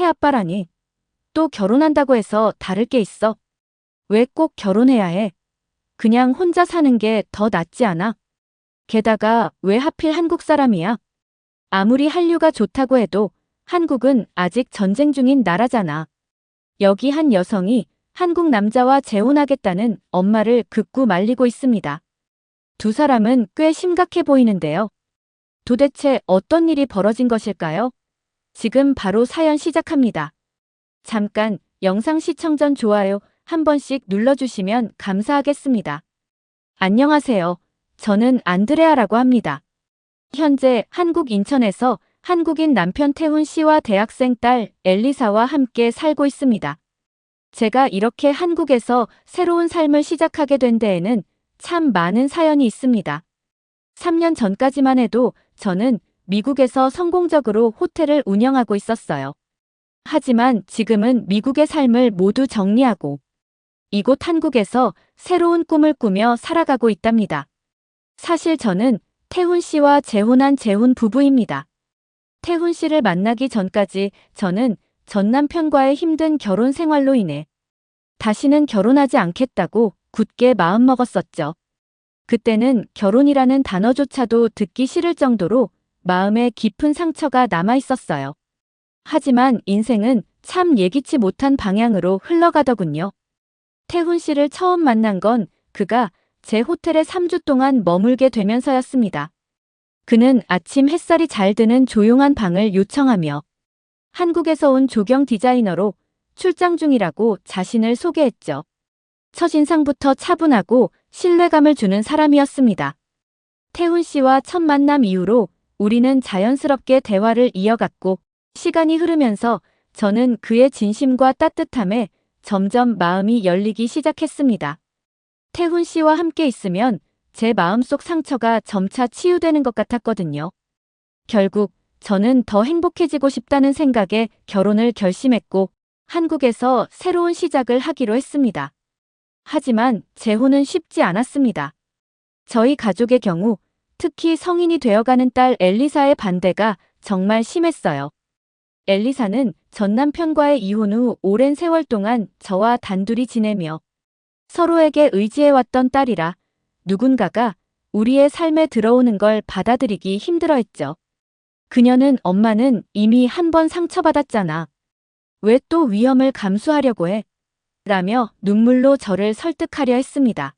새아빠라니. 또 결혼한다고 해서 다를 게 있어. 왜 꼭 결혼해야 해? 그냥 혼자 사는 게 더 낫지 않아? 게다가 왜 하필 한국 사람이야? 아무리 한류가 좋다고 해도 한국은 아직 전쟁 중인 나라잖아. 여기 한 여성이 한국 남자와 재혼하겠다는 엄마를 극구 말리고 있습니다. 두 사람은 꽤 심각해 보이는데요. 도대체 어떤 일이 벌어진 것일까요? 지금 바로 사연 시작합니다. 잠깐 영상 시청 전 좋아요 한 번씩 눌러주시면 감사하겠습니다. 안녕하세요. 저는 안드레아라고 합니다. 현재 한국 인천에서 한국인 남편 태훈 씨와 대학생 딸 엘리사와 함께 살고 있습니다. 제가 이렇게 한국에서 새로운 삶을 시작하게 된 데에는 참 많은 사연이 있습니다. 3년 전까지만 해도 저는 미국에서 성공적으로 호텔을 운영하고 있었어요. 하지만 지금은 미국의 삶을 모두 정리하고 이곳 한국에서 새로운 꿈을 꾸며 살아가고 있답니다. 사실 저는 태훈 씨와 재혼한 재혼 부부입니다. 태훈 씨를 만나기 전까지 저는 전 남편과의 힘든 결혼 생활로 인해 다시는 결혼하지 않겠다고 굳게 마음먹었었죠. 그때는 결혼이라는 단어조차도 듣기 싫을 정도로 마음에 깊은 상처가 남아 있었어요. 하지만 인생은 참 예기치 못한 방향으로 흘러가더군요. 태훈 씨를 처음 만난 건 그가 제 호텔에 3주 동안 머물게 되면서였습니다. 그는 아침 햇살이 잘 드는 조용한 방을 요청하며 한국에서 온 조경 디자이너로 출장 중이라고 자신을 소개했죠. 첫인상부터 차분하고 신뢰감을 주는 사람이었습니다. 태훈 씨와 첫 만남 이후로 우리는 자연스럽게 대화를 이어갔고 시간이 흐르면서 저는 그의 진심과 따뜻함에 점점 마음이 열리기 시작했습니다. 태훈 씨와 함께 있으면 제 마음속 상처가 점차 치유되는 것 같았거든요. 결국 저는 더 행복해지고 싶다는 생각에 결혼을 결심했고 한국에서 새로운 시작을 하기로 했습니다. 하지만 재혼은 쉽지 않았습니다. 저희 가족의 경우 특히 성인이 되어가는 딸 엘리사의 반대가 정말 심했어요. 엘리사는 전 남편과의 이혼 후 오랜 세월 동안 저와 단둘이 지내며 서로에게 의지해왔던 딸이라 누군가가 우리의 삶에 들어오는 걸 받아들이기 힘들어했죠. 그녀는 엄마는 이미 한 번 상처받았잖아. 왜 또 위험을 감수하려고 해? 라며 눈물로 저를 설득하려 했습니다.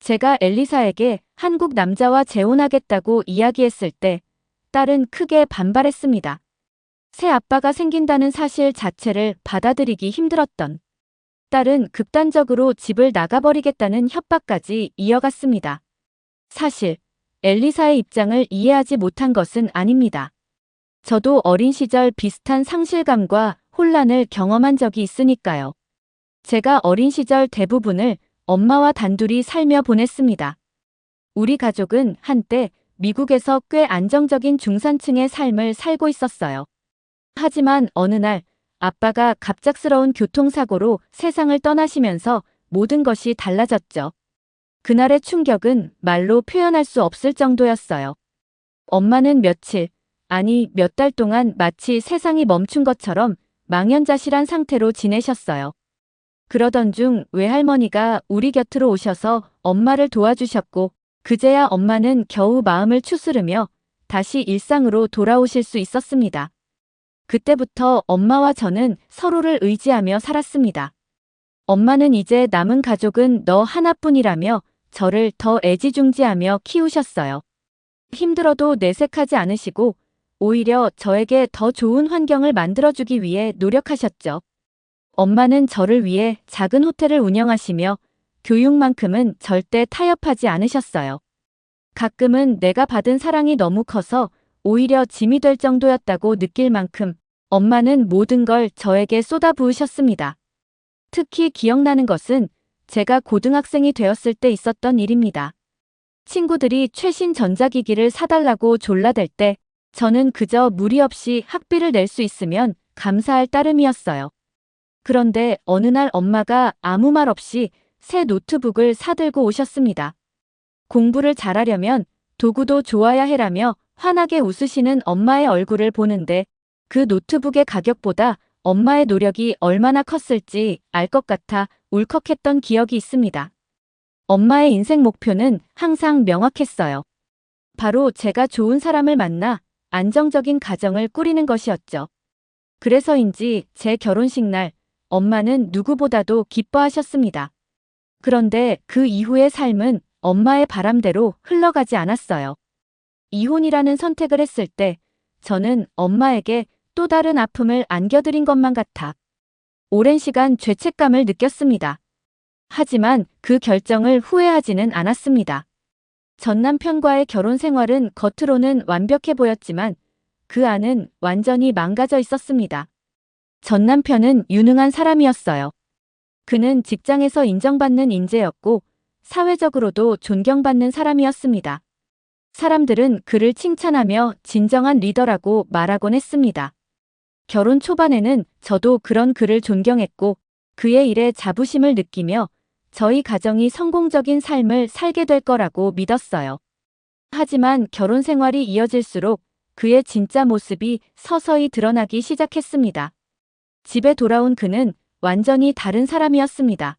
제가 엘리사에게 한국 남자와 재혼하겠다고 이야기했을 때 딸은 크게 반발했습니다. 새 아빠가 생긴다는 사실 자체를 받아들이기 힘들었던 딸은 극단적으로 집을 나가버리겠다는 협박까지 이어갔습니다. 사실 엘리사의 입장을 이해하지 못한 것은 아닙니다. 저도 어린 시절 비슷한 상실감과 혼란을 경험한 적이 있으니까요. 제가 어린 시절 대부분을 엄마와 단둘이 살며 보냈습니다. 우리 가족은 한때 미국에서 꽤 안정적인 중산층의 삶을 살고 있었어요. 하지만 어느 날 아빠가 갑작스러운 교통사고로 세상을 떠나시면서 모든 것이 달라졌죠. 그날의 충격은 말로 표현할 수 없을 정도였어요. 엄마는 며칠, 아니 몇 달 동안 마치 세상이 멈춘 것처럼 망연자실한 상태로 지내셨어요. 그러던 중 외할머니가 우리 곁으로 오셔서 엄마를 도와주셨고 그제야 엄마는 겨우 마음을 추스르며 다시 일상으로 돌아오실 수 있었습니다. 그때부터 엄마와 저는 서로를 의지하며 살았습니다. 엄마는 이제 남은 가족은 너 하나뿐이라며 저를 더 애지중지하며 키우셨어요. 힘들어도 내색하지 않으시고 오히려 저에게 더 좋은 환경을 만들어주기 위해 노력하셨죠. 엄마는 저를 위해 작은 호텔을 운영하시며 교육만큼은 절대 타협하지 않으셨어요. 가끔은 내가 받은 사랑이 너무 커서 오히려 짐이 될 정도였다고 느낄 만큼 엄마는 모든 걸 저에게 쏟아부으셨습니다. 특히 기억나는 것은 제가 고등학생이 되었을 때 있었던 일입니다. 친구들이 최신 전자기기를 사달라고 졸라댈 때 저는 그저 무리 없이 학비를 낼 수 있으면 감사할 따름이었어요. 그런데 어느 날 엄마가 아무 말 없이 새 노트북을 사들고 오셨습니다. 공부를 잘하려면 도구도 좋아야 해라며 환하게 웃으시는 엄마의 얼굴을 보는데 그 노트북의 가격보다 엄마의 노력이 얼마나 컸을지 알 것 같아 울컥했던 기억이 있습니다. 엄마의 인생 목표는 항상 명확했어요. 바로 제가 좋은 사람을 만나 안정적인 가정을 꾸리는 것이었죠. 그래서인지 제 결혼식 날 엄마는 누구보다도 기뻐하셨습니다. 그런데 그 이후의 삶은 엄마의 바람대로 흘러가지 않았어요. 이혼이라는 선택을 했을 때 저는 엄마에게 또 다른 아픔을 안겨드린 것만 같아 오랜 시간 죄책감을 느꼈습니다. 하지만 그 결정을 후회하지는 않았습니다. 전 남편과의 결혼 생활은 겉으로는 완벽해 보였지만 그 안은 완전히 망가져 있었습니다. 전 남편은 유능한 사람이었어요. 그는 직장에서 인정받는 인재였고 사회적으로도 존경받는 사람이었습니다. 사람들은 그를 칭찬하며 진정한 리더라고 말하곤 했습니다. 결혼 초반에는 저도 그런 그를 존경했고 그의 일에 자부심을 느끼며 저희 가정이 성공적인 삶을 살게 될 거라고 믿었어요. 하지만 결혼 생활이 이어질수록 그의 진짜 모습이 서서히 드러나기 시작했습니다. 집에 돌아온 그는 완전히 다른 사람이었습니다.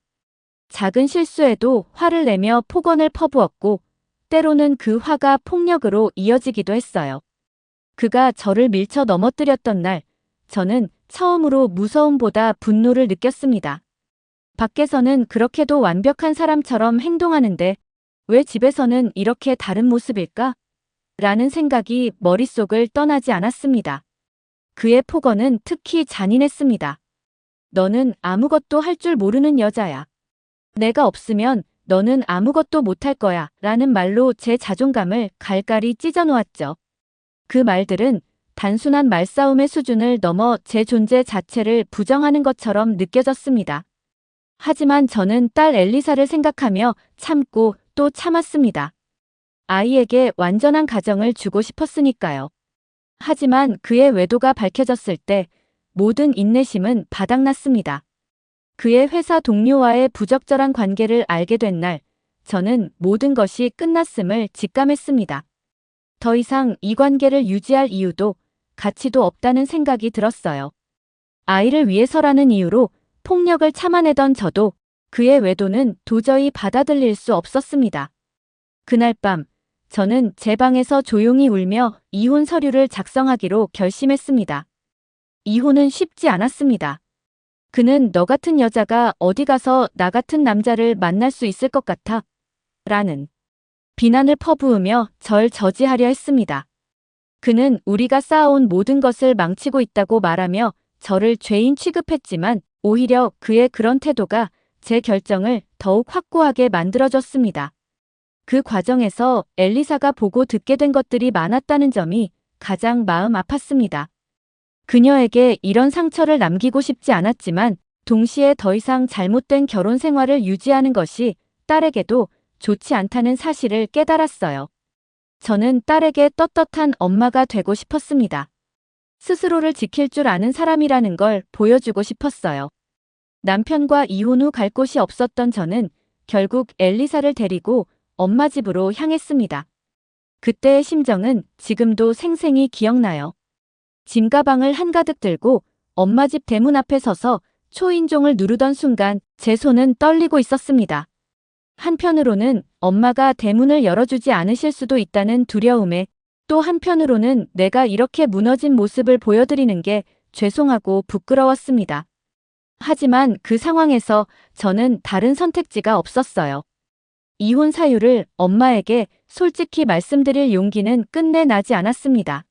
작은 실수에도 화를 내며 폭언을 퍼부었고 때로는 그 화가 폭력으로 이어지기도 했어요. 그가 저를 밀쳐 넘어뜨렸던 날, 저는 처음으로 무서움보다 분노를 느꼈습니다. 밖에서는 그렇게도 완벽한 사람처럼 행동하는데 왜 집에서는 이렇게 다른 모습일까? 라는 생각이 머릿속을 떠나지 않았습니다. 그의 폭언은 특히 잔인했습니다. 너는 아무것도 할 줄 모르는 여자야. 내가 없으면 너는 아무것도 못할 거야. 라는 말로 제 자존감을 갈갈이 찢어놓았죠. 그 말들은 단순한 말싸움의 수준을 넘어 제 존재 자체를 부정하는 것처럼 느껴졌습니다. 하지만 저는 딸 엘리사를 생각하며 참고 또 참았습니다. 아이에게 완전한 가정을 주고 싶었으니까요. 하지만 그의 외도가 밝혀졌을 때 모든 인내심은 바닥났습니다. 그의 회사 동료와의 부적절한 관계를 알게 된 날, 저는 모든 것이 끝났음을 직감했습니다. 더 이상 이 관계를 유지할 이유도 가치도 없다는 생각이 들었어요. 아이를 위해서라는 이유로 폭력을 참아내던 저도 그의 외도는 도저히 받아들일 수 없었습니다. 그날 밤, 저는 제 방에서 조용히 울며 이혼 서류를 작성하기로 결심했습니다. 이혼은 쉽지 않았습니다. 그는 너 같은 여자가 어디 가서 나 같은 남자를 만날 수 있을 것 같아? 라는 비난을 퍼부으며 절 저지하려 했습니다. 그는 우리가 쌓아온 모든 것을 망치고 있다고 말하며 저를 죄인 취급했지만 오히려 그의 그런 태도가 제 결정을 더욱 확고하게 만들어줬습니다. 그 과정에서 엘리사가 보고 듣게 된 것들이 많았다는 점이 가장 마음 아팠습니다. 그녀에게 이런 상처를 남기고 싶지 않았지만 동시에 더 이상 잘못된 결혼 생활을 유지하는 것이 딸에게도 좋지 않다는 사실을 깨달았어요. 저는 딸에게 떳떳한 엄마가 되고 싶었습니다. 스스로를 지킬 줄 아는 사람이라는 걸 보여주고 싶었어요. 남편과 이혼 후 갈 곳이 없었던 저는 결국 엘리사를 데리고 엄마 집으로 향했습니다. 그때의 심정은 지금도 생생히 기억나요. 짐가방을 한가득 들고 엄마 집 대문 앞에 서서 초인종을 누르던 순간 제 손은 떨리고 있었습니다. 한편으로는 엄마가 대문을 열어주지 않으실 수도 있다는 두려움에 또 한편으로는 내가 이렇게 무너진 모습을 보여드리는 게 죄송하고 부끄러웠습니다. 하지만 그 상황에서 저는 다른 선택지가 없었어요. 이혼 사유를 엄마에게 솔직히 말씀드릴 용기는 끝내 나지 않았습니다.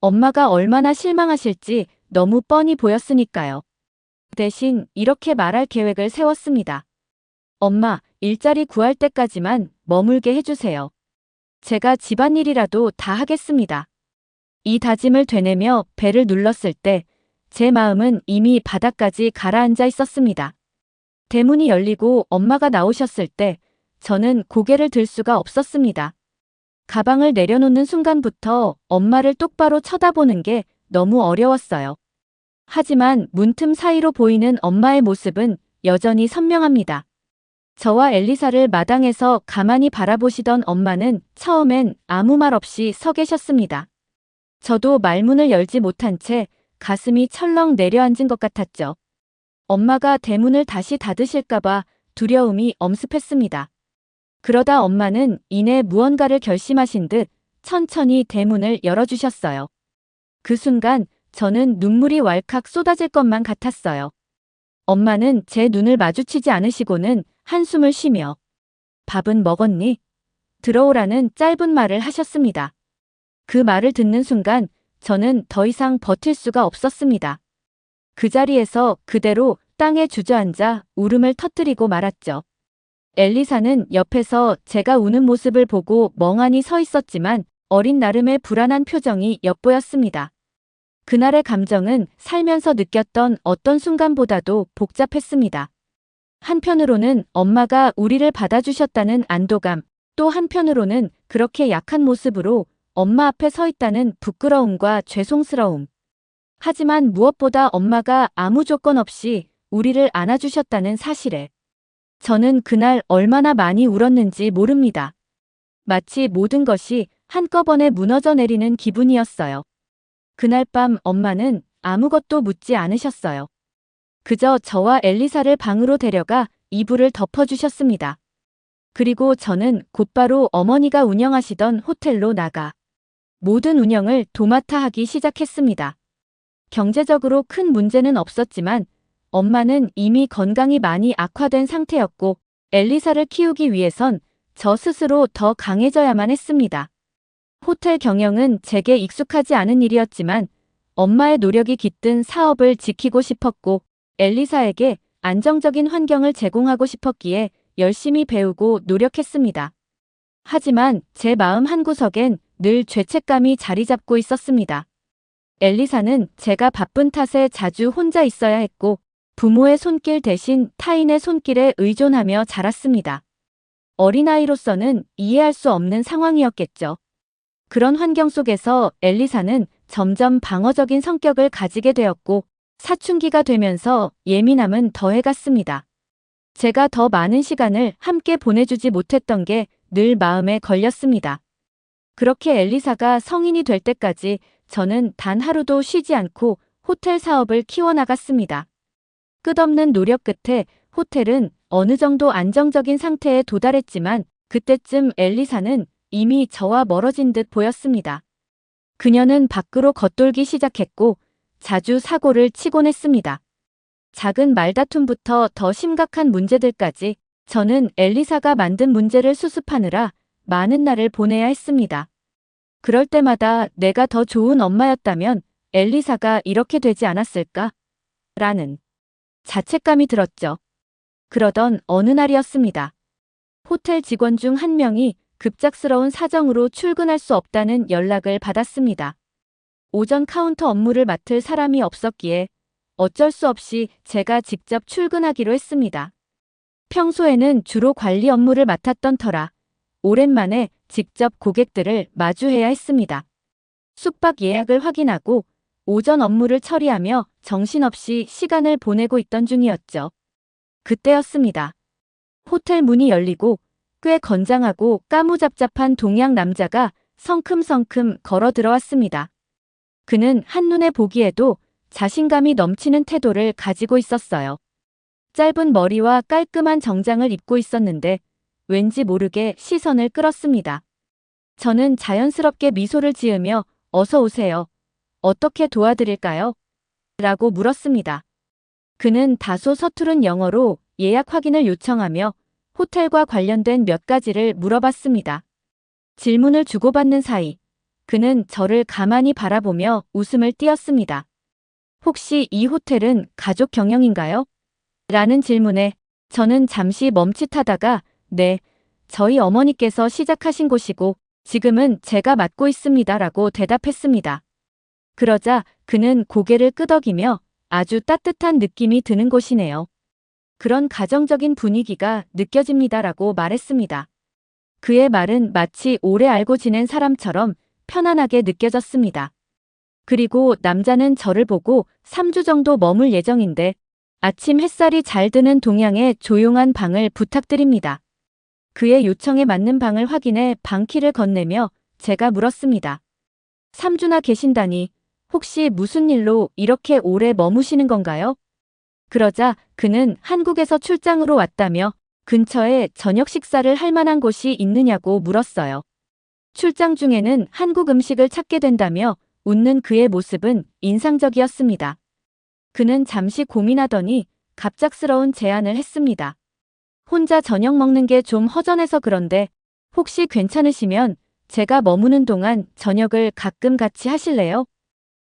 엄마가 얼마나 실망하실지 너무 뻔히 보였으니까요. 대신 이렇게 말할 계획을 세웠습니다. 엄마, 일자리 구할 때까지만 머물게 해주세요. 제가 집안일이라도 다 하겠습니다. 이 다짐을 되뇌며 배를 눌렀을 때 제 마음은 이미 바닥까지 가라앉아 있었습니다. 대문이 열리고 엄마가 나오셨을 때 저는 고개를 들 수가 없었습니다. 가방을 내려놓는 순간부터 엄마를 똑바로 쳐다보는 게 너무 어려웠어요. 하지만 문틈 사이로 보이는 엄마의 모습은 여전히 선명합니다. 저와 엘리사를 마당에서 가만히 바라보시던 엄마는 처음엔 아무 말 없이 서 계셨습니다. 저도 말문을 열지 못한 채 가슴이 철렁 내려앉은 것 같았죠. 엄마가 대문을 다시 닫으실까봐 두려움이 엄습했습니다. 그러다 엄마는 이내 무언가를 결심하신 듯 천천히 대문을 열어주셨어요. 그 순간 저는 눈물이 왈칵 쏟아질 것만 같았어요. 엄마는 제 눈을 마주치지 않으시고는 한숨을 쉬며 밥은 먹었니? 들어오라는 짧은 말을 하셨습니다. 그 말을 듣는 순간 저는 더 이상 버틸 수가 없었습니다. 그 자리에서 그대로 땅에 주저앉아 울음을 터뜨리고 말았죠. 엘리사는 옆에서 제가 우는 모습을 보고 멍하니 서 있었지만 어린 나름의 불안한 표정이 엿보였습니다. 그날의 감정은 살면서 느꼈던 어떤 순간보다도 복잡했습니다. 한편으로는 엄마가 우리를 받아주셨다는 안도감, 또 한편으로는 그렇게 약한 모습으로 엄마 앞에 서 있다는 부끄러움과 죄송스러움. 하지만 무엇보다 엄마가 아무 조건 없이 우리를 안아주셨다는 사실에 저는 그날 얼마나 많이 울었는지 모릅니다. 마치 모든 것이 한꺼번에 무너져 내리는 기분이었어요. 그날 밤 엄마는 아무것도 묻지 않으셨어요. 그저 저와 엘리사를 방으로 데려가 이불을 덮어주셨습니다. 그리고 저는 곧바로 어머니가 운영하시던 호텔로 나가 모든 운영을 도맡아 하기 시작했습니다. 경제적으로 큰 문제는 없었지만 엄마는 이미 건강이 많이 악화된 상태였고 엘리사를 키우기 위해선 저 스스로 더 강해져야만 했습니다. 호텔 경영은 제게 익숙하지 않은 일이었지만 엄마의 노력이 깃든 사업을 지키고 싶었고 엘리사에게 안정적인 환경을 제공하고 싶었기에 열심히 배우고 노력했습니다. 하지만 제 마음 한구석엔 늘 죄책감이 자리 잡고 있었습니다. 엘리사는 제가 바쁜 탓에 자주 혼자 있어야 했고 부모의 손길 대신 타인의 손길에 의존하며 자랐습니다. 어린아이로서는 이해할 수 없는 상황이었겠죠. 그런 환경 속에서 엘리사는 점점 방어적인 성격을 가지게 되었고 사춘기가 되면서 예민함은 더해갔습니다. 제가 더 많은 시간을 함께 보내주지 못했던 게 늘 마음에 걸렸습니다. 그렇게 엘리사가 성인이 될 때까지 저는 단 하루도 쉬지 않고 호텔 사업을 키워나갔습니다. 끝없는 노력 끝에 호텔은 어느 정도 안정적인 상태에 도달했지만 그때쯤 엘리사는 이미 저와 멀어진 듯 보였습니다. 그녀는 밖으로 겉돌기 시작했고 자주 사고를 치곤 했습니다. 작은 말다툼부터 더 심각한 문제들까지 저는 엘리사가 만든 문제를 수습하느라 많은 날을 보내야 했습니다. 그럴 때마다 내가 더 좋은 엄마였다면 엘리사가 이렇게 되지 않았을까? 라는 자책감이 들었죠. 그러던 어느 날이었습니다. 호텔 직원 중 한 명이 급작스러운 사정으로 출근할 수 없다는 연락을 받았습니다. 오전 카운터 업무를 맡을 사람이 없었기에 어쩔 수 없이 제가 직접 출근하기로 했습니다. 평소에는 주로 관리 업무를 맡았던 터라 오랜만에 직접 고객들을 마주해야 했습니다. 숙박 예약을 확인하고 오전 업무를 처리하며 정신없이 시간을 보내고 있던 중이었죠. 그때였습니다. 호텔 문이 열리고 꽤 건장하고 까무잡잡한 동양 남자가 성큼성큼 걸어 들어왔습니다. 그는 한눈에 보기에도 자신감이 넘치는 태도를 가지고 있었어요. 짧은 머리와 깔끔한 정장을 입고 있었는데 왠지 모르게 시선을 끌었습니다. 저는 자연스럽게 미소를 지으며 어서 오세요. 어떻게 도와드릴까요? 라고 물었습니다. 그는 다소 서투른 영어로 예약 확인을 요청하며 호텔과 관련된 몇 가지를 물어봤습니다. 질문을 주고받는 사이 그는 저를 가만히 바라보며 웃음을 띄었습니다. 혹시 이 호텔은 가족 경영인가요? 라는 질문에 저는 잠시 멈칫하다가 네, 저희 어머니께서 시작하신 곳이고 지금은 제가 맡고 있습니다 라고 대답했습니다. 그러자 그는 고개를 끄덕이며 아주 따뜻한 느낌이 드는 곳이네요. 그런 가정적인 분위기가 느껴집니다 라고 말했습니다. 그의 말은 마치 오래 알고 지낸 사람처럼 편안하게 느껴졌습니다. 그리고 남자는 저를 보고 3주 정도 머물 예정인데 아침 햇살이 잘 드는 동양의 조용한 방을 부탁드립니다. 그의 요청에 맞는 방을 확인해 방키를 건네며 제가 물었습니다. 3주나 계신다니 혹시 무슨 일로 이렇게 오래 머무시는 건가요? 그러자 그는 한국에서 출장으로 왔다며 근처에 저녁 식사를 할 만한 곳이 있느냐고 물었어요. 출장 중에는 한국 음식을 찾게 된다며 웃는 그의 모습은 인상적이었습니다. 그는 잠시 고민하더니 갑작스러운 제안을 했습니다. 혼자 저녁 먹는 게 좀 허전해서 그런데 혹시 괜찮으시면 제가 머무는 동안 저녁을 가끔 같이 하실래요?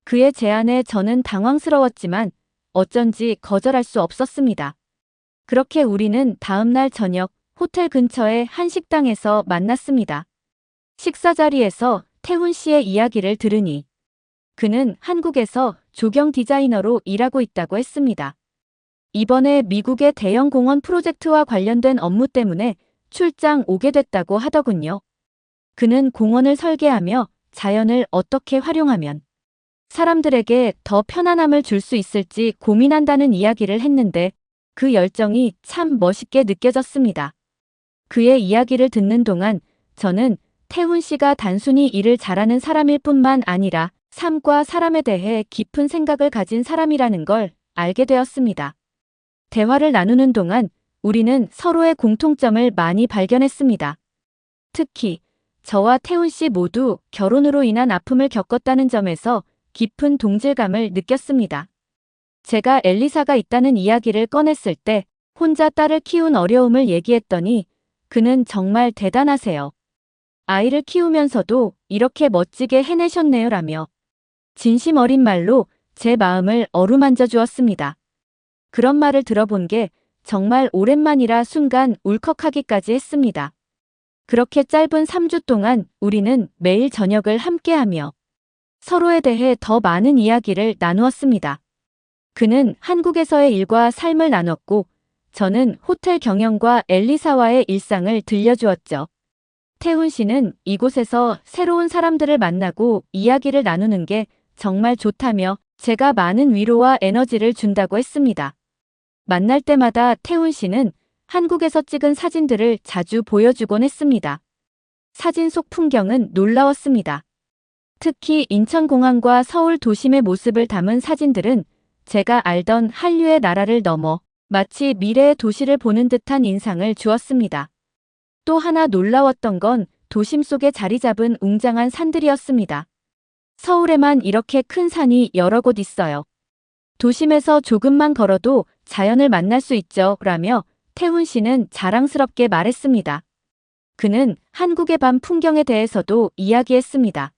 그의 제안에 저는 당황스러웠지만 어쩐지 거절할 수 없었습니다. 그렇게 우리는 다음날 저녁 호텔 근처의 한 식당에서 만났습니다. 식사 자리에서 태훈 씨의 이야기를 들으니 그는 한국에서 조경 디자이너로 일하고 있다고 했습니다. 이번에 미국의 대형 공원 프로젝트와 관련된 업무 때문에 출장 오게 됐다고 하더군요. 그는 공원을 설계하며 자연을 어떻게 활용하면 사람들에게 더 편안함을 줄 수 있을지 고민한다는 이야기를 했는데 그 열정이 참 멋있게 느껴졌습니다. 그의 이야기를 듣는 동안 저는 태훈 씨가 단순히 일을 잘하는 사람일 뿐만 아니라 삶과 사람에 대해 깊은 생각을 가진 사람이라는 걸 알게 되었습니다. 대화를 나누는 동안 우리는 서로의 공통점을 많이 발견했습니다. 특히 저와 태훈 씨 모두 결혼으로 인한 아픔을 겪었다는 점에서 깊은 동질감을 느꼈습니다. 제가 엘리사가 있다는 이야기를 꺼냈을 때 혼자 딸을 키운 어려움을 얘기했더니 그는 정말 대단하세요. 아이를 키우면서도 이렇게 멋지게 해내셨네요라며 진심 어린 말로 제 마음을 어루만져 주었습니다. 그런 말을 들어본 게 정말 오랜만이라 순간 울컥하기까지 했습니다. 그렇게 짧은 3주 동안 우리는 매일 저녁을 함께하며 서로에 대해 더 많은 이야기를 나누었습니다. 그는 한국에서의 일과 삶을 나눴고 저는 호텔 경영과 엘리사와의 일상을 들려주었죠. 태훈 씨는 이곳에서 새로운 사람들을 만나고 이야기를 나누는 게 정말 좋다며 제가 많은 위로와 에너지를 준다고 했습니다. 만날 때마다 태훈 씨는 한국에서 찍은 사진들을 자주 보여주곤 했습니다. 사진 속 풍경은 놀라웠습니다. 특히 인천공항과 서울 도심의 모습을 담은 사진들은 제가 알던 한류의 나라를 넘어 마치 미래의 도시를 보는 듯한 인상을 주었습니다. 또 하나 놀라웠던 건 도심 속에 자리 잡은 웅장한 산들이었습니다. 서울에만 이렇게 큰 산이 여러 곳 있어요. 도심에서 조금만 걸어도 자연을 만날 수 있죠. 라며 태훈 씨는 자랑스럽게 말했습니다. 그는 한국의 밤 풍경에 대해서도 이야기했습니다.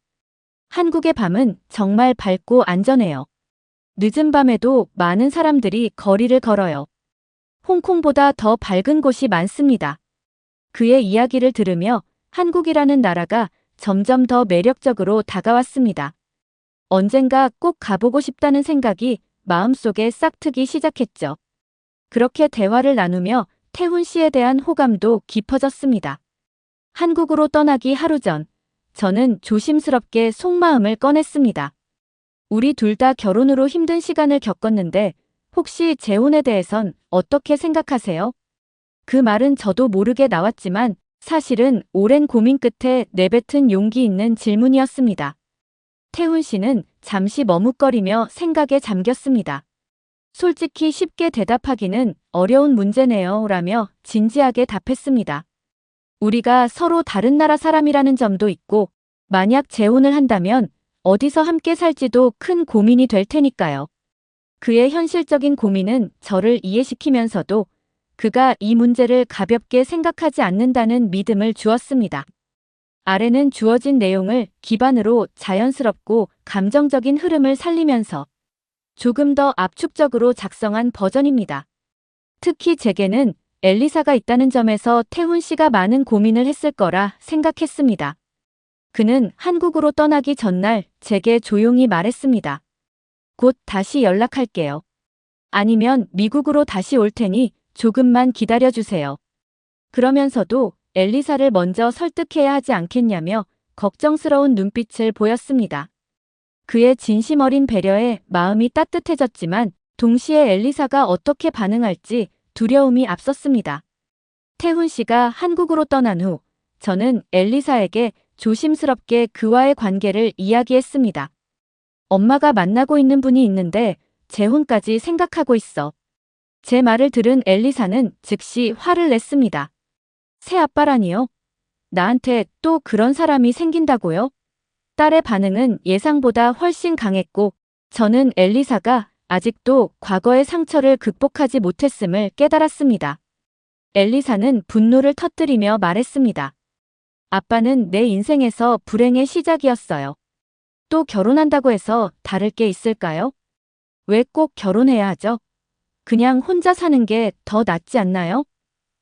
한국의 밤은 정말 밝고 안전해요. 늦은 밤에도 많은 사람들이 거리를 걸어요. 홍콩보다 더 밝은 곳이 많습니다. 그의 이야기를 들으며 한국이라는 나라가 점점 더 매력적으로 다가왔습니다. 언젠가 꼭 가보고 싶다는 생각이 마음속에 싹트기 시작했죠. 그렇게 대화를 나누며 태훈 씨에 대한 호감도 깊어졌습니다. 한국으로 떠나기 하루 전, 저는 조심스럽게 속마음을 꺼냈습니다. 우리 둘 다 결혼으로 힘든 시간을 겪었는데 혹시 재혼에 대해선 어떻게 생각하세요? 그 말은 저도 모르게 나왔지만 사실은 오랜 고민 끝에 내뱉은 용기 있는 질문이었습니다. 태훈 씨는 잠시 머뭇거리며 생각에 잠겼습니다. 솔직히 쉽게 대답하기는 어려운 문제네요. 라며 진지하게 답했습니다. 우리가 서로 다른 나라 사람이라는 점도 있고 만약 재혼을 한다면 어디서 함께 살지도 큰 고민이 될 테니까요. 그의 현실적인 고민은 저를 이해시키면서도 그가 이 문제를 가볍게 생각하지 않는다는 믿음을 주었습니다. 아래는 주어진 내용을 기반으로 자연스럽고 감정적인 흐름을 살리면서 조금 더 압축적으로 작성한 버전입니다. 특히 제게는 엘리사가 있다는 점에서 태훈 씨가 많은 고민을 했을 거라 생각했습니다. 그는 한국으로 떠나기 전날 제게 조용히 말했습니다. 곧 다시 연락할게요. 아니면 미국으로 다시 올 테니 조금만 기다려주세요. 그러면서도 엘리사를 먼저 설득해야 하지 않겠냐며 걱정스러운 눈빛을 보였습니다. 그의 진심 어린 배려에 마음이 따뜻해졌지만 동시에 엘리사가 어떻게 반응할지 두려움이 앞섰습니다. 태훈 씨가 한국으로 떠난 후 저는 엘리사에게 조심스럽게 그와의 관계를 이야기했습니다. 엄마가 만나고 있는 분이 있는데 재혼까지 생각하고 있어. 제 말을 들은 엘리사는 즉시 화를 냈습니다. 새 아빠라니요? 나한테 또 그런 사람이 생긴다고요? 딸의 반응은 예상보다 훨씬 강했고 저는 엘리사가 아직도 과거의 상처를 극복하지 못했음을 깨달았습니다. 엘리사는 분노를 터뜨리며 말했습니다. 아빠는 내 인생에서 불행의 시작이었어요. 또 결혼한다고 해서 다를 게 있을까요? 왜 꼭 결혼해야 하죠? 그냥 혼자 사는 게 더 낫지 않나요?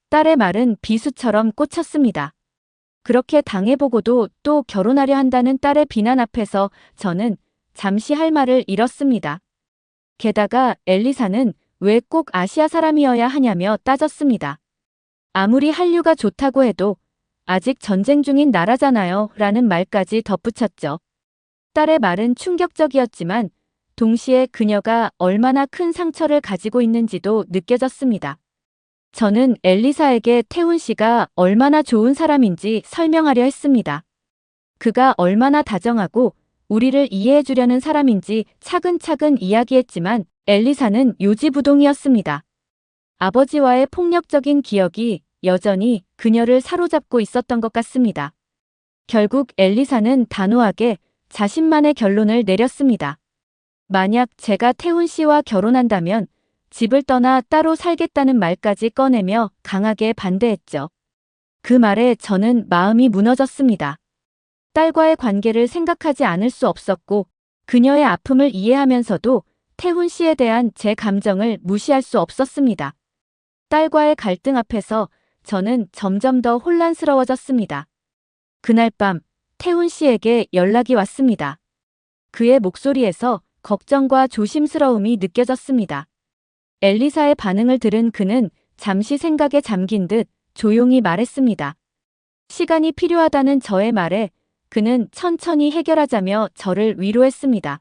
딸의 말은 비수처럼 꽂혔습니다. 그렇게 당해보고도 또 결혼하려 한다는 딸의 비난 앞에서 저는 잠시 할 말을 잃었습니다. 게다가 엘리사는 왜 꼭 아시아 사람이어야 하냐며 따졌습니다. 아무리 한류가 좋다고 해도 아직 전쟁 중인 나라잖아요 라는 말까지 덧붙였죠. 딸의 말은 충격적이었지만 동시에 그녀가 얼마나 큰 상처를 가지고 있는지도 느껴졌습니다. 저는 엘리사에게 태훈 씨가 얼마나 좋은 사람인지 설명하려 했습니다. 그가 얼마나 다정하고 우리를 이해해 주려는 사람인지 차근차근 이야기했지만 엘리사는 요지부동이었습니다. 아버지와의 폭력적인 기억이 여전히 그녀를 사로잡고 있었던 것 같습니다. 결국 엘리사는 단호하게 자신만의 결론을 내렸습니다. 만약 제가 태훈 씨와 결혼한다면 집을 떠나 따로 살겠다는 말까지 꺼내며 강하게 반대했죠. 그 말에 저는 마음이 무너졌습니다. 딸과의 관계를 생각하지 않을 수 없었고 그녀의 아픔을 이해하면서도 태훈 씨에 대한 제 감정을 무시할 수 없었습니다. 딸과의 갈등 앞에서 저는 점점 더 혼란스러워졌습니다. 그날 밤 태훈 씨에게 연락이 왔습니다. 그의 목소리에서 걱정과 조심스러움이 느껴졌습니다. 엘리사의 반응을 들은 그는 잠시 생각에 잠긴 듯 조용히 말했습니다. 시간이 필요하다는 저의 말에 그는 천천히 해결하자며 저를 위로했습니다.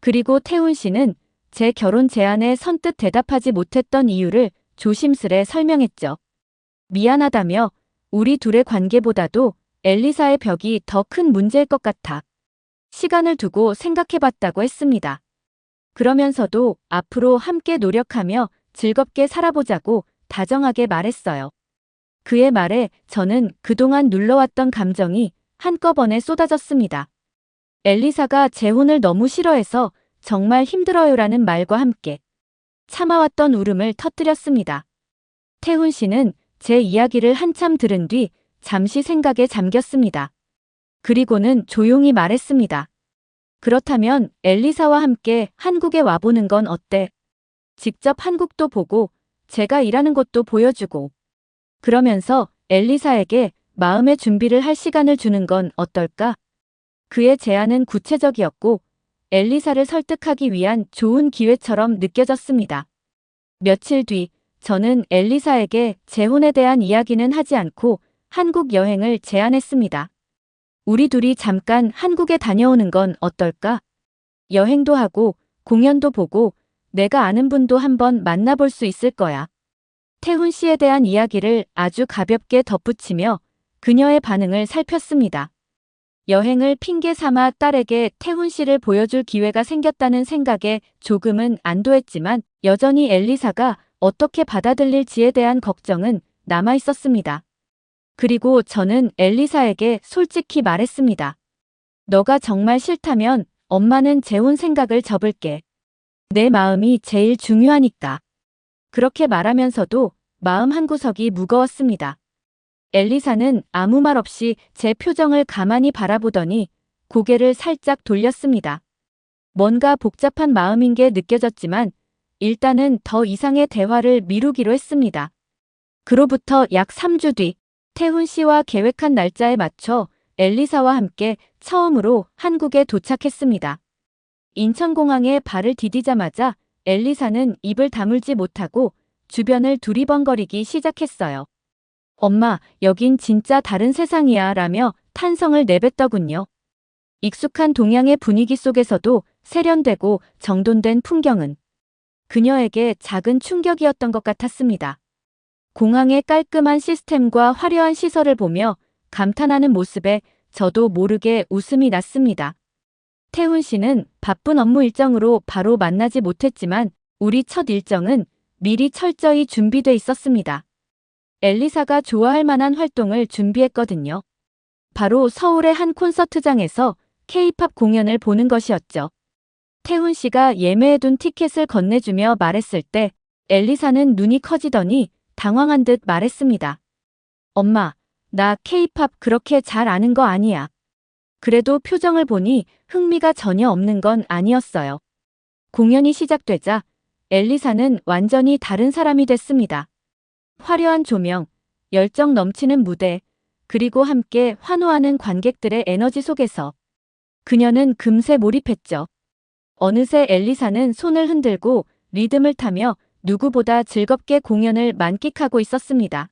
그리고 태훈 씨는 제 결혼 제안에 선뜻 대답하지 못했던 이유를 조심스레 설명했죠. 미안하다며 우리 둘의 관계보다도 엘리사의 벽이 더 큰 문제일 것 같아. 시간을 두고 생각해봤다고 했습니다. 그러면서도 앞으로 함께 노력하며 즐겁게 살아보자고 다정하게 말했어요. 그의 말에 저는 그동안 눌러왔던 감정이 한꺼번에 쏟아졌습니다. 엘리사가 재혼을 너무 싫어해서 정말 힘들어요라는 말과 함께 참아왔던 울음을 터뜨렸습니다. 태훈 씨는 제 이야기를 한참 들은 뒤 잠시 생각에 잠겼습니다. 그리고는 조용히 말했습니다. 그렇다면 엘리사와 함께 한국에 와보는 건 어때? 직접 한국도 보고 제가 일하는 곳도 보여주고 그러면서 엘리사에게 마음의 준비를 할 시간을 주는 건 어떨까? 그의 제안은 구체적이었고 엘리사를 설득하기 위한 좋은 기회처럼 느껴졌습니다. 며칠 뒤 저는 엘리사에게 재혼에 대한 이야기는 하지 않고 한국 여행을 제안했습니다. 우리 둘이 잠깐 한국에 다녀오는 건 어떨까? 여행도 하고 공연도 보고 내가 아는 분도 한번 만나볼 수 있을 거야. 태훈 씨에 대한 이야기를 아주 가볍게 덧붙이며 그녀의 반응을 살폈습니다. 여행을 핑계 삼아 딸에게 태훈 씨를 보여줄 기회가 생겼다는 생각에 조금은 안도했지만 여전히 엘리사가 어떻게 받아들일지에 대한 걱정은 남아 있었습니다. 그리고 저는 엘리사에게 솔직히 말했습니다. 너가 정말 싫다면 엄마는 재혼 생각을 접을게. 내 마음이 제일 중요하니까. 그렇게 말하면서도 마음 한구석이 무거웠습니다. 엘리사는 아무 말 없이 제 표정을 가만히 바라보더니 고개를 살짝 돌렸습니다. 뭔가 복잡한 마음인 게 느껴졌지만 일단은 더 이상의 대화를 미루기로 했습니다. 그로부터 약 3주 뒤 태훈 씨와 계획한 날짜에 맞춰 엘리사와 함께 처음으로 한국에 도착했습니다. 인천공항에 발을 디디자마자 엘리사는 입을 다물지 못하고 주변을 두리번거리기 시작했어요. 엄마, 여긴 진짜 다른 세상이야 라며 탄성을 내뱉더군요. 익숙한 동양의 분위기 속에서도 세련되고 정돈된 풍경은 그녀에게 작은 충격이었던 것 같았습니다. 공항의 깔끔한 시스템과 화려한 시설을 보며 감탄하는 모습에 저도 모르게 웃음이 났습니다. 태훈 씨는 바쁜 업무 일정으로 바로 만나지 못했지만 우리 첫 일정은 미리 철저히 준비돼 있었습니다. 엘리사가 좋아할 만한 활동을 준비했거든요. 바로 서울의 한 콘서트장에서 K-팝 공연을 보는 것이었죠. 태훈 씨가 예매해둔 티켓을 건네주며 말했을 때 엘리사는 눈이 커지더니 당황한 듯 말했습니다. 엄마, 나 K-팝 그렇게 잘 아는 거 아니야. 그래도 표정을 보니 흥미가 전혀 없는 건 아니었어요. 공연이 시작되자 엘리사는 완전히 다른 사람이 됐습니다. 화려한 조명, 열정 넘치는 무대, 그리고 함께 환호하는 관객들의 에너지 속에서 그녀는 금세 몰입했죠. 어느새 엘리사는 손을 흔들고 리듬을 타며 누구보다 즐겁게 공연을 만끽하고 있었습니다.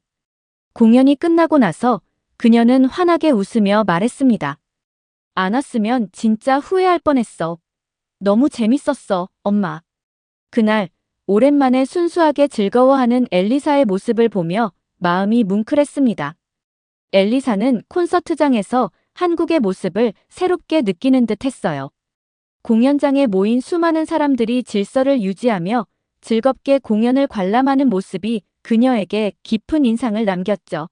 공연이 끝나고 나서 그녀는 환하게 웃으며 말했습니다. 안 왔으면 진짜 후회할 뻔했어. 너무 재밌었어, 엄마. 그날 오랜만에 순수하게 즐거워하는 엘리사의 모습을 보며 마음이 뭉클했습니다. 엘리사는 콘서트장에서 한국의 모습을 새롭게 느끼는 듯 했어요. 공연장에 모인 수많은 사람들이 질서를 유지하며 즐겁게 공연을 관람하는 모습이 그녀에게 깊은 인상을 남겼죠.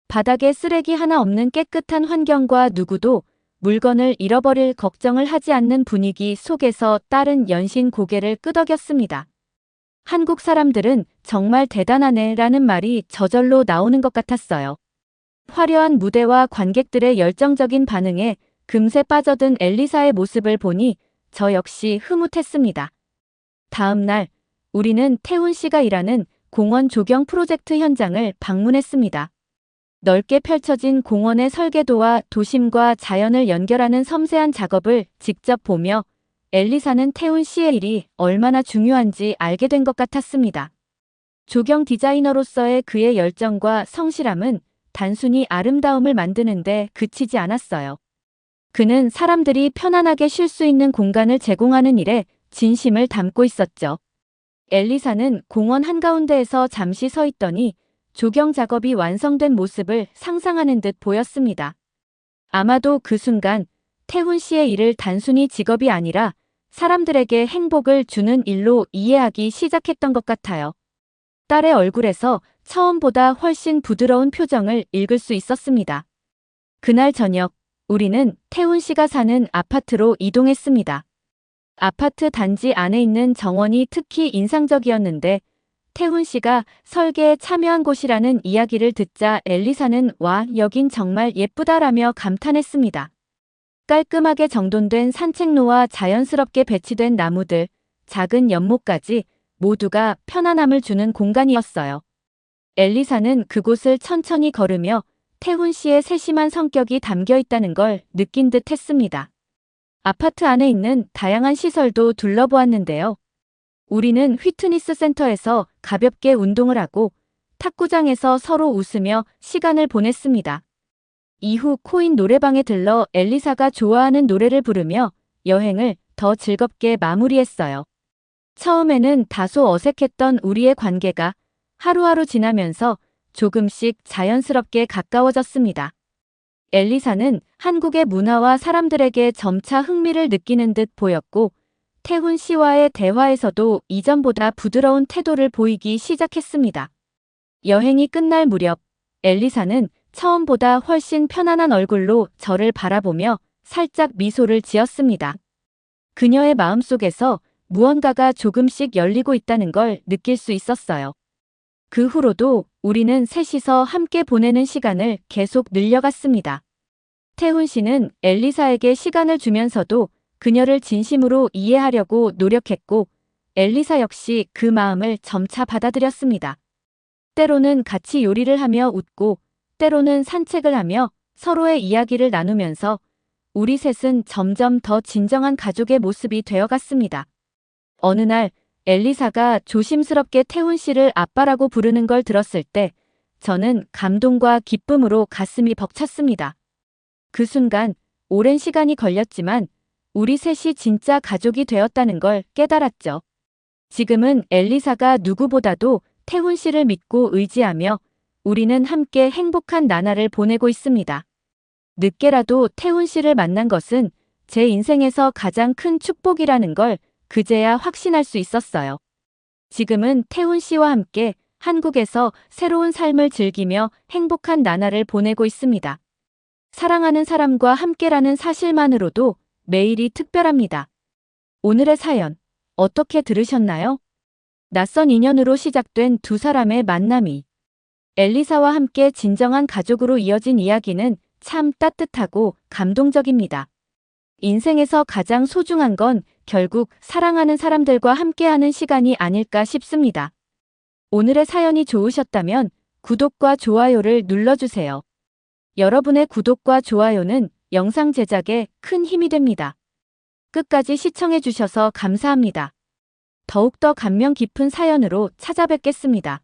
바닥에 쓰레기 하나 없는 깨끗한 환경과 누구도 물건을 잃어버릴 걱정을 하지 않는 분위기 속에서 딸은 연신 고개를 끄덕였습니다. 한국 사람들은 정말 대단하네 라는 말이 저절로 나오는 것 같았어요. 화려한 무대와 관객들의 열정적인 반응에 금세 빠져든 엘리사의 모습을 보니 저 역시 흐뭇했습니다. 다음 날 우리는 태훈 씨가 일하는 공원 조경 프로젝트 현장을 방문했습니다. 넓게 펼쳐진 공원의 설계도와 도심과 자연을 연결하는 섬세한 작업을 직접 보며 엘리사는 태훈 씨의 일이 얼마나 중요한지 알게 된 것 같았습니다. 조경 디자이너로서의 그의 열정과 성실함은 단순히 아름다움을 만드는데 그치지 않았어요. 그는 사람들이 편안하게 쉴 수 있는 공간을 제공하는 일에 진심을 담고 있었죠. 엘리사는 공원 한가운데에서 잠시 서 있더니 조경 작업이 완성된 모습을 상상하는 듯 보였습니다. 아마도 그 순간 태훈 씨의 일을 단순히 직업이 아니라 사람들에게 행복을 주는 일로 이해하기 시작했던 것 같아요. 딸의 얼굴에서 처음보다 훨씬 부드러운 표정을 읽을 수 있었습니다. 그날 저녁 우리는 태훈 씨가 사는 아파트로 이동했습니다. 아파트 단지 안에 있는 정원이 특히 인상적이었는데 태훈 씨가 설계에 참여한 곳이라는 이야기를 듣자 엘리사는 와, 여긴 정말 예쁘다라며 감탄했습니다. 깔끔하게 정돈된 산책로와 자연스럽게 배치된 나무들, 작은 연못까지 모두가 편안함을 주는 공간이었어요. 엘리사는 그곳을 천천히 걸으며 태훈 씨의 세심한 성격이 담겨 있다는 걸 느낀 듯 했습니다. 아파트 안에 있는 다양한 시설도 둘러보았는데요. 우리는 휘트니스 센터에서 가볍게 운동을 하고 탁구장에서 서로 웃으며 시간을 보냈습니다. 이후 코인 노래방에 들러 엘리사가 좋아하는 노래를 부르며 여행을 더 즐겁게 마무리했어요. 처음에는 다소 어색했던 우리의 관계가 하루하루 지나면서 조금씩 자연스럽게 가까워졌습니다. 엘리사는 한국의 문화와 사람들에게 점차 흥미를 느끼는 듯 보였고 태훈 씨와의 대화에서도 이전보다 부드러운 태도를 보이기 시작했습니다. 여행이 끝날 무렵 엘리사는 처음보다 훨씬 편안한 얼굴로 저를 바라보며 살짝 미소를 지었습니다. 그녀의 마음속에서 무언가가 조금씩 열리고 있다는 걸 느낄 수 있었어요. 그 후로도 우리는 셋이서 함께 보내는 시간을 계속 늘려갔습니다. 태훈 씨는 엘리사에게 시간을 주면서도 그녀를 진심으로 이해하려고 노력했고 엘리사 역시 그 마음을 점차 받아들였습니다. 때로는 같이 요리를 하며 웃고 때로는 산책을 하며 서로의 이야기를 나누면서 우리 셋은 점점 더 진정한 가족의 모습이 되어갔습니다. 어느 날 엘리사가 조심스럽게 태훈 씨를 아빠라고 부르는 걸 들었을 때 저는 감동과 기쁨으로 가슴이 벅찼습니다. 그 순간 오랜 시간이 걸렸지만 우리 셋이 진짜 가족이 되었다는 걸 깨달았죠. 지금은 엘리사가 누구보다도 태훈 씨를 믿고 의지하며 우리는 함께 행복한 나날을 보내고 있습니다. 늦게라도 태훈 씨를 만난 것은 제 인생에서 가장 큰 축복이라는 걸 그제야 확신할 수 있었어요. 지금은 태훈 씨와 함께 한국에서 새로운 삶을 즐기며 행복한 나날을 보내고 있습니다. 사랑하는 사람과 함께라는 사실만으로도 매일이 특별합니다. 오늘의 사연, 어떻게 들으셨나요? 낯선 인연으로 시작된 두 사람의 만남이 엘리사와 함께 진정한 가족으로 이어진 이야기는 참 따뜻하고 감동적입니다. 인생에서 가장 소중한 건 결국 사랑하는 사람들과 함께하는 시간이 아닐까 싶습니다. 오늘의 사연이 좋으셨다면 구독과 좋아요를 눌러주세요. 여러분의 구독과 좋아요는 영상 제작에 큰 힘이 됩니다. 끝까지 시청해주셔서 감사합니다. 더욱더 감명 깊은 사연으로 찾아뵙겠습니다.